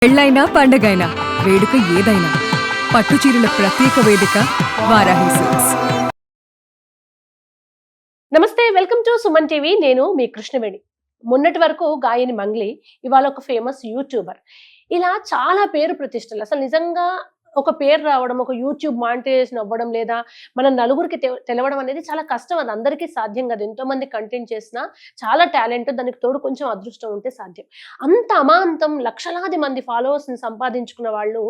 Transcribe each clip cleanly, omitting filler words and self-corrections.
పెళ్ళైనా పండగైనా వేడుక ఏదైనా పట్టుచీరల ప్రత్యేక వేదిక వారాహి సిల్క్స్. నమస్తే, వెల్కమ్ టు సుమన్ టీవీ. నేను మీ కృష్ణవేణి. మొన్నటి వరకు గాయని మంగ్లీ, ఇవాళ ఒక ఫేమస్ యూట్యూబర్. ఇలా చాలా పేరు ప్రతిష్టలు. అసలు నిజంగా ఒక పేరు రావడం, ఒక యూట్యూబ్ మానిటైజేషన్ అవ్వడం, లేదా మన నలుగురికి తెలవడం అనేది చాలా కష్టం. అది అందరికీ సాధ్యం కాదు. ఎంతో మంది కంటెంట్ చేసినా చాలా టాలెంట్, దానికి తోడు కొంచెం అదృష్టం ఉంటే సాధ్యం. అంత అమాంతం లక్షలాది మంది ఫాలోవర్స్ ని సంపాదించుకున్న వాళ్ళు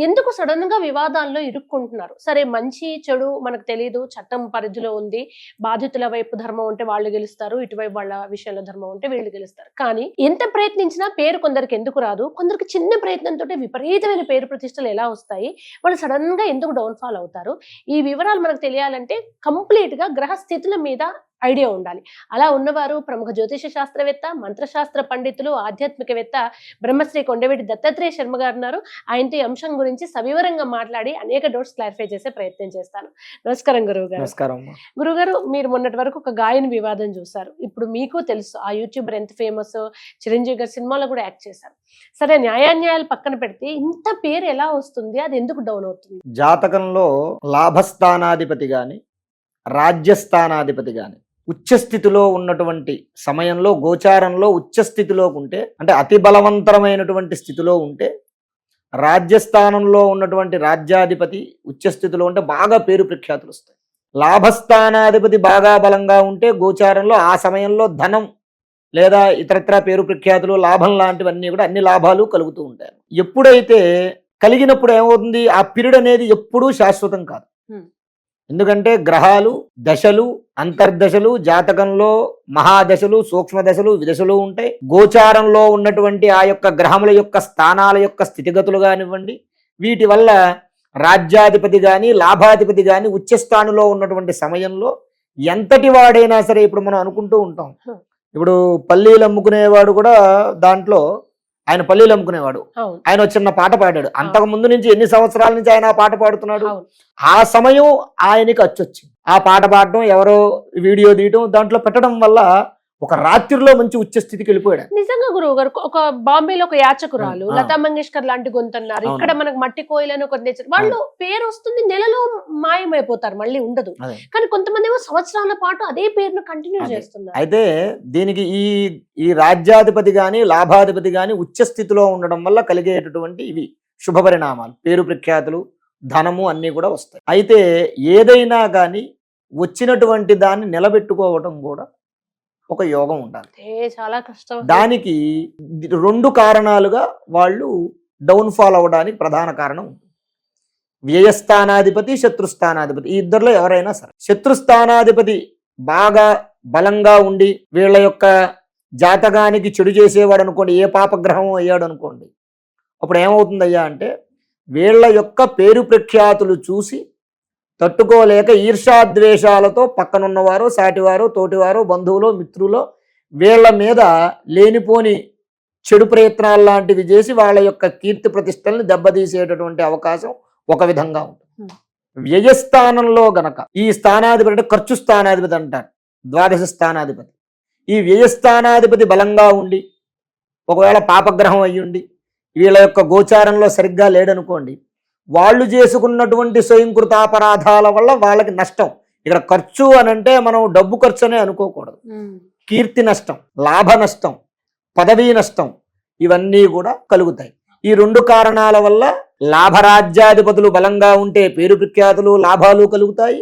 ఎందుకు సడన్ గా వివాదాల్లో ఇరుక్కుంటున్నారు? సరే, మంచి చెడు మనకు తెలియదు, చట్టం పరిధిలో ఉంది. బాధితుల వైపు ధర్మం ఉంటే వాళ్ళు గెలుస్తారు, ఇటువైపు వాళ్ళ విషయంలో ధర్మం ఉంటే వీళ్ళు గెలుస్తారు. కానీ ఎంత ప్రయత్నించినా పేరు కొందరికి ఎందుకు రాదు? కొందరికి చిన్న ప్రయత్నంతో విపరీతమైన పేరు ప్రతిష్టలు ఎలా వస్తాయి? వాళ్ళు సడన్ గా ఎందుకు డౌన్ ఫాల్ అవుతారు? ఈ వివరాలు మనకు తెలియాలంటే కంప్లీట్ గా గ్రహ స్థితుల మీద ఐడియా ఉండాలి. అలా ఉన్నవారు ప్రముఖ జ్యోతిష శాస్త్రవేత్త, మంత్రశాస్త్ర పండితులు, ఆధ్యాత్మికవేత్త బ్రహ్మశ్రీ కొండవీటి దత్తాత్రేయ శర్మ గారు ఉన్నారు. ఆయనతో ఈ అంశం గురించి సవివరంగా మాట్లాడి అనేక డౌట్స్ క్లారిఫై చేసే ప్రయత్నం చేస్తాను. నమస్కారం గురువు గారు. నమస్కారం. గురుగారు, మీరు మొన్నటి వరకు ఒక గాయని వివాదం చూసారు. ఇప్పుడు మీకు తెలుసు ఆ యూట్యూబర్ ఎంత ఫేమస్. చిరంజీవి గారి సినిమాలో కూడా యాక్ట్ చేశారు. సరే, న్యాయాన్యాయాలు పక్కన పెడితే ఇంత పేరు ఎలా వస్తుంది? అది ఎందుకు డౌన్ అవుతుంది? జాతకంలో లాభస్థానాధిపతి గాని, రాజ్యస్థానాధిపతి గాని ఉచ్చస్థితిలో ఉన్నటువంటి సమయంలో, గోచారంలో ఉచ్చస్థితిలో ఉంటే, అంటే అతి బలవంతమైనటువంటి స్థితిలో ఉంటే, రాజ్యస్థానంలో ఉన్నటువంటి రాజ్యాధిపతి ఉచ్చస్థితిలో ఉంటే బాగా పేరు ప్రఖ్యాతులు వస్తాయి. లాభస్థానాధిపతి బాగా బలంగా ఉంటే గోచారంలో ఆ సమయంలో ధనం లేదా ఇతరత్ర పేరు ప్రఖ్యాతులు, లాభం లాంటివన్నీ కూడా అన్ని లాభాలు కలుగుతూ ఉంటాయి. ఎప్పుడైతే కలిగినప్పుడు ఏమవుతుంది? ఆ పీరియడ్ అనేది ఎప్పుడూ శాశ్వతం కాదు. ఎందుకంటే గ్రహాలు, దశలు, అంతర్దశలు, జాతకంలో మహాదశలు, సూక్ష్మ దశలు, విదశలు ఉంటాయి. గోచారంలో ఉన్నటువంటి ఆ యొక్క గ్రహముల యొక్క స్థానాల యొక్క స్థితిగతులు కానివ్వండి, వీటి వల్ల రాజ్యాధిపతి గాని, లాభాధిపతి గాని ఉచ్చస్థానంలో ఉన్నటువంటి సమయంలో ఎంతటి వాడైనా సరే, ఇప్పుడు మనం అనుకుంటూ ఉంటాం, ఇప్పుడు పల్లీలు అమ్ముకునేవాడు కూడా దాంట్లో, ఆయన పల్లీలు అమ్ముకునేవాడు, ఆయన చిన్న పాట పాడాడు. అంతకు ముందు నుంచి ఎన్ని సంవత్సరాల నుంచి ఆయన ఆ పాట పాడుతున్నాడు. ఆ సమయం ఆయనకి అచ్చొచ్చింది. ఆ పాట పాడడం, ఎవరో వీడియో తీయడం, దాంట్లో పెట్టడం వల్ల ఒక రాత్రిలో మంచి ఉచ్చస్థితికి వెళ్ళిపోయాడు. నిజంగా గురువు గారు, ఒక బాంబేలో ఒక యాచకురాలు లతా మంగేష్కర్ లాంటి గొంతున్నారు. ఇక్కడ మనకు మట్టి కోయిలని ఒక వాళ్ళు పేరు వస్తుంది, నెలలో మాయమైపోతారు, మళ్ళీ ఉండదు. కానీ కొంతమంది ఏమో సంవత్సరాల పాటు అదే పేరును కంటిన్యూ చేస్తున్నారు. అయితే దీనికి ఈ రాజ్యాధిపతి గాని, లాభాధిపతి గాని ఉచ్చస్థితిలో ఉండడం వల్ల కలిగేటటువంటి ఇవి శుభ పరిణామాలు, పేరు ప్రఖ్యాతులు, ధనము అన్నీ కూడా వస్తాయి. అయితే ఏదైనా కానీ వచ్చినటువంటి దాన్ని నిలబెట్టుకోవడం కూడా ఒక యోగం ఉండాలి. చాలా కష్టం. దానికి రెండు కారణాలుగా వాళ్ళు డౌన్ ఫాల్ అవ్వడానికి ప్రధాన కారణం ఉంటుంది. వ్యయస్థానాధిపతి, శత్రుస్థానాధిపతి, ఈ ఇద్దరిలో ఎవరైనా సరే, శత్రుస్థానాధిపతి బాగా బలంగా ఉండి వీళ్ళ యొక్క జాతకానికి చెడు చేసేవాడు అనుకోండి, ఏ పాపగ్రహం అయ్యాడు అనుకోండి, అప్పుడు ఏమవుతుందయ్యా అంటే, వీళ్ళ యొక్క పేరు ప్రఖ్యాతులు చూసి తట్టుకోలేక ఈర్షాద్వేషాలతో పక్కనున్నవారు, సాటివారు, తోటివారు, బంధువులు, మిత్రులు వీళ్ళ మీద లేనిపోని చెడు ప్రయత్నాలు లాంటివి చేసి వాళ్ళ యొక్క కీర్తి ప్రతిష్టల్ని దెబ్బతీసేటటువంటి అవకాశం ఒక విధంగా ఉంటుంది. వ్యయస్థానంలో గనక ఈ స్థానాధిపతి అంటే ఖర్చు స్థానాధిపతి అంటారు, ద్వాదశ స్థానాధిపతి. ఈ వ్యయస్థానాధిపతి బలంగా ఉండి ఒకవేళ పాపగ్రహం అయ్యుండి వీళ్ళ యొక్క గోచారంలో సరిగ్గా లేడనుకోండి, వాళ్ళు చేసుకున్నటువంటి స్వయంకృతాపరాధాల వల్ల వాళ్ళకి నష్టం. ఇక్కడ ఖర్చు అని అంటే మనం డబ్బు ఖర్చు అనే అనుకోకూడదు. కీర్తి నష్టం, లాభ నష్టం, పదవీ నష్టం, ఇవన్నీ కూడా కలుగుతాయి. ఈ రెండు కారణాల వల్ల లాభరాజ్యాధిపతులు బలంగా ఉంటే పేరు ప్రఖ్యాతులు, లాభాలు కలుగుతాయి.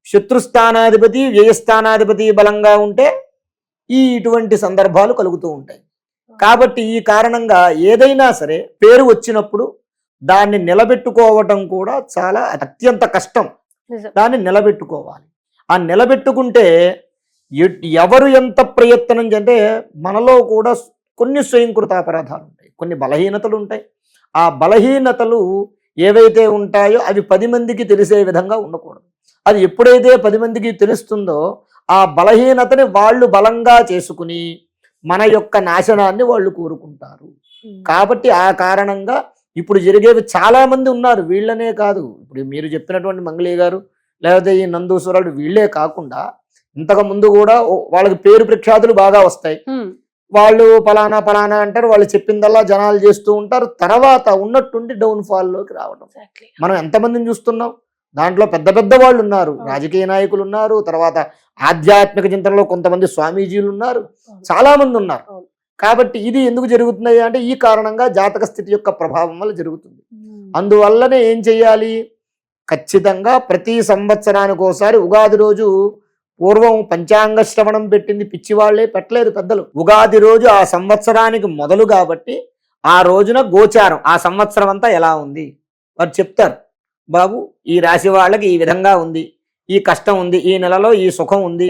శత్రుస్థానాధిపతి, వ్యయస్థానాధిపతి బలంగా ఉంటే ఇటువంటి సందర్భాలు కలుగుతూ ఉంటాయి. కాబట్టి ఈ కారణంగా ఏదైనా సరే పేరు వచ్చినప్పుడు దాన్ని నిలబెట్టుకోవటం కూడా చాలా అత్యంత కష్టం. దాన్ని నిలబెట్టుకోవాలి. ఆ నిలబెట్టుకుంటే ఎవరు ఎంత ప్రయత్నం అంటే, మనలో కూడా కొన్ని స్వయంకృత అపరాధాలు ఉంటాయి, కొన్ని బలహీనతలు ఉంటాయి. ఆ బలహీనతలు ఏవైతే ఉంటాయో అవి 10 మందికి తెలిసే విధంగా ఉండకూడదు. అది ఎప్పుడైతే 10 మందికి తెలుస్తుందో ఆ బలహీనతని వాళ్ళు బలంగా చేసుకుని మన యొక్క నాశనాన్ని వాళ్ళు కోరుకుంటారు. కాబట్టి ఆ కారణంగా ఇప్పుడు జరిగేవి చాలా మంది ఉన్నారు. వీళ్ళనే కాదు, ఇప్పుడు మీరు చెప్పినటువంటి మంగళీ గారు లేకపోతే ఈ నందూశ్వరుడు వీళ్ళే కాకుండా ఇంతకు ముందు కూడా వాళ్ళకి పేరు ప్రఖ్యాతులు బాగా వస్తాయి. వాళ్ళు ఫలానా ఫలానా అంటారు, వాళ్ళు చెప్పిందల్లా జనాలు చేస్తూ ఉంటారు, తర్వాత ఉన్నట్టుండి డౌన్ఫాల్లోకి రావడం. Exactly. మనం ఎంతమందిని చూస్తున్నాం, దాంట్లో పెద్ద పెద్ద వాళ్ళు ఉన్నారు, రాజకీయ నాయకులు ఉన్నారు, తర్వాత ఆధ్యాత్మిక చింతనలో కొంతమంది స్వామీజీలు ఉన్నారు, చాలా మంది ఉన్నారు. అవును. కాబట్టి ఇది ఎందుకు జరుగుతున్నాయి అంటే ఈ కారణంగా జాతక స్థితి యొక్క ప్రభావం వల్ల జరుగుతుంది. అందువల్లనే ఏం చెయ్యాలి, ఖచ్చితంగా ప్రతి సంవత్సరానికి ఒకసారి ఉగాది రోజు, పూర్వం పంచాంగ శ్రవణం పెట్టింది పిచ్చివాళ్లే, పెట్టలేదు పెద్దలు. ఉగాది రోజు ఆ సంవత్సరానికి మొదలు కాబట్టి ఆ రోజున గోచారం ఆ సంవత్సరం అంతా ఎలా ఉంది వారు చెప్తారు. బాబు ఈ రాశి వాళ్ళకి ఈ విధంగా ఉంది, ఈ కష్టం ఉంది, ఈ నెలలో ఈ సుఖం ఉంది,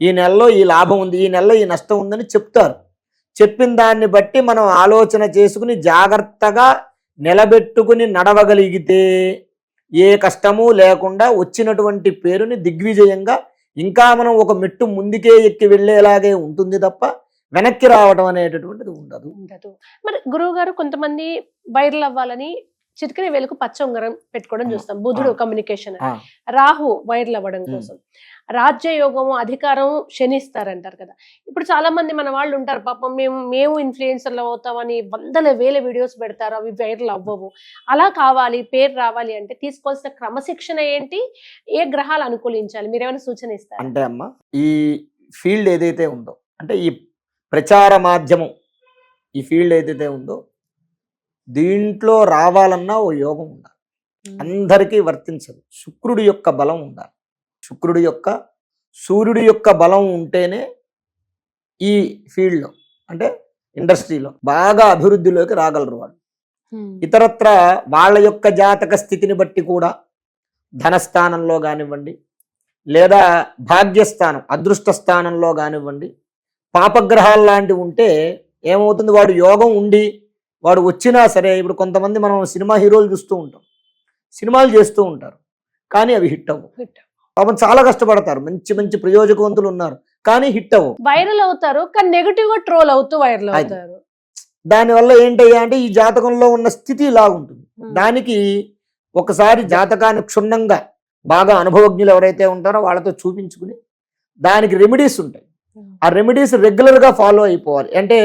ఈ నెలలో ఈ లాభం ఉంది, ఈ నెలలో ఈ నష్టం ఉందని చెప్తారు. చెప్పిన దాన్ని బట్టి మనం ఆలోచన చేసుకుని జాగ్రత్తగా నిలబెట్టుకుని నడవగలిగితే ఏ కష్టము లేకుండా వచ్చినటువంటి పేరుని దిగ్విజయంగా ఇంకా మనం ఒక మెట్టు ముందుకే ఎక్కి వెళ్ళేలాగే ఉంటుంది తప్ప వెనక్కి రావడం అనేటటువంటిది ఉండదు. మరి గురువు గారు, కొంతమంది వైరల్ అవ్వాలని చిటికని వేలకు పచ్చ ఉంగరం పెట్టుకోవడం చూస్తాం. బుధుడు కమ్యూనికేషన్, రాహు వైరల్ అవ్వడం కోసం, రాజ్యయోగము అధికారం శనిస్తారంటారు కదా. ఇప్పుడు చాలా మంది మన వాళ్ళు ఉంటారు, పాపం మేము ఇన్ఫ్లుయెన్సర్లు అవుతామని వందల వేల వీడియోస్ పెడతారు, అవి వైరల్ అవ్వవు. అలా కావాలి, పేరు రావాలి అంటే తీసుకోవాల్సిన క్రమశిక్షణ ఏంటి, ఏ గ్రహాలు అనుకూలించాలి, మీరేమైనా సూచన ఇస్తారు? అంటే అమ్మ, ఈ ఫీల్డ్ ఏదైతే ఉందో, అంటే ఈ ప్రచార మాధ్యమం ఈ ఫీల్డ్ ఏదైతే ఉందో దీంట్లో రావాలన్నా ఓ యోగం ఉండాలి, అందరికీ వర్తించదు. శుక్రుడి యొక్క బలం ఉండాలి, శుక్రుడి యొక్క సూర్యుడి యొక్క బలం ఉంటేనే ఈ ఫీల్డ్లో అంటే ఇండస్ట్రీలో బాగా అభివృద్ధిలోకి రాగలరు వాళ్ళు. ఇతరత్ర వాళ్ళ యొక్క జాతక స్థితిని బట్టి కూడా ధనస్థానంలో కానివ్వండి, లేదా భాగ్యస్థానం అదృష్ట స్థానంలో కానివ్వండి, పాపగ్రహాలు లాంటివి ఉంటే ఏమవుతుంది, వాడు యోగం ఉండి వాడు వచ్చినా సరే, ఇప్పుడు కొంతమంది మనం సినిమా హీరోలు చూస్తూ ఉంటాం, సినిమాలు చేస్తూ ఉంటారు కానీ అవి హిట్ అవ్వవు. పాపం చాలా కష్టపడతారు, మంచి మంచి ప్రయోజకవంతులు ఉన్నారు కానీ హిట్ అవ్వవు, వైరల్ అవుతారు కానీ నెగటివ్ గా ట్రోల్ అవుతూ వైరల్ అవుతారు. దానివల్ల ఏంటయ్యా అంటే ఈ జాతకంలో ఉన్న స్థితి ఇలా ఉంటుంది. దానికి ఒకసారి జాతకాన్ని క్షుణ్ణంగా బాగా అనుభవజ్ఞులు ఎవరైతే ఉంటారో వాళ్ళతో చూపించుకుని దానికి రెమెడీస్ ఉంటాయి. ఆ రెమెడీస్ రెగ్యులర్గా ఫాలో అయిపోవాలి. అంటే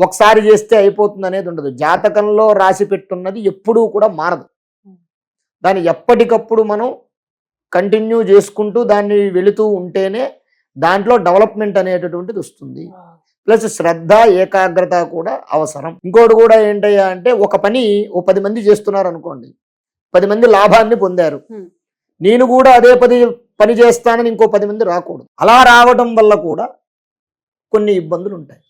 ఒకసారి చేస్తే అయిపోతుంది అనేది ఉండదు. జాతకంలో రాసి పెట్టున్నది ఎప్పుడూ కూడా మారదు. దాన్ని ఎప్పటికప్పుడు మనం కంటిన్యూ చేసుకుంటూ దాన్ని వెళుతూ ఉంటేనే దాంట్లో డెవలప్మెంట్ అనేటటువంటిది వస్తుంది. ప్లస్ శ్రద్ధ ఏకాగ్రత కూడా అవసరం. ఇంకోటి కూడా ఏంటయ్యా అంటే ఒక పని 10 మంది చేస్తున్నారు అనుకోండి, 10 మంది లాభాన్ని పొందారు, నేను కూడా అదే పని చేస్తానని ఇంకో 10 మంది రాకూడదు. అలా రావడం వల్ల కూడా కొన్ని ఇబ్బందులు ఉంటాయి.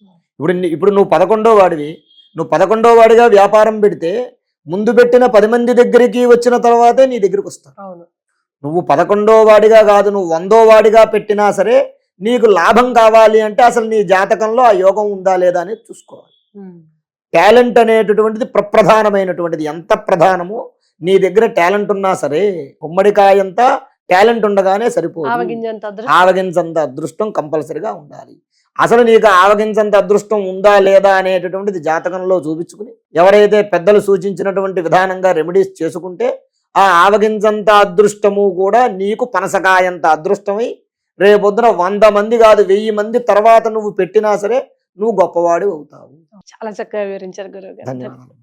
ఇప్పుడు నువ్వు 11వ వాడివి, నువ్వు 11వ వాడిగా వ్యాపారం పెడితే ముందు పెట్టిన 10 మంది దగ్గరికి వచ్చిన తర్వాతే నీ దగ్గరికి వస్తారు. నువ్వు 11వ వాడిగా కాదు, నువ్వు 100వ వాడిగా పెట్టినా సరే నీకు లాభం కావాలి అంటే అసలు నీ జాతకంలో ఆ యోగం ఉందా లేదా అనేది చూసుకోవాలి. టాలెంట్ అనేటటువంటిది ప్రధానమైనటువంటిది. ఎంత ప్రధానమో నీ దగ్గర టాలెంట్ ఉన్నా సరే, గుమ్మడికాయంత టాలెంట్ ఉండగానే సరిపోదు, ఆవగించంత అదృష్టం కంపల్సరిగా ఉండాలి. అసలు నీకు ఆవగించంత అదృష్టం ఉందా లేదా అనేటటువంటిది జాతకంలో చూపించుకుని ఎవరైతే పెద్దలు సూచించినటువంటి విధానంగా రెమెడీస్ చేసుకుంటే ఆ ఆవగించంత అదృష్టము కూడా నీకు పనసకాయంత అదృష్టమై రేపొద్దున 100 మంది కాదు 1000 మంది తర్వాత నువ్వు పెట్టినా సరే నువ్వు గొప్పవాడు అవుతావు. చాలా చక్కగా వివరించారు గురువు గారు. ధన్యవాదాలు.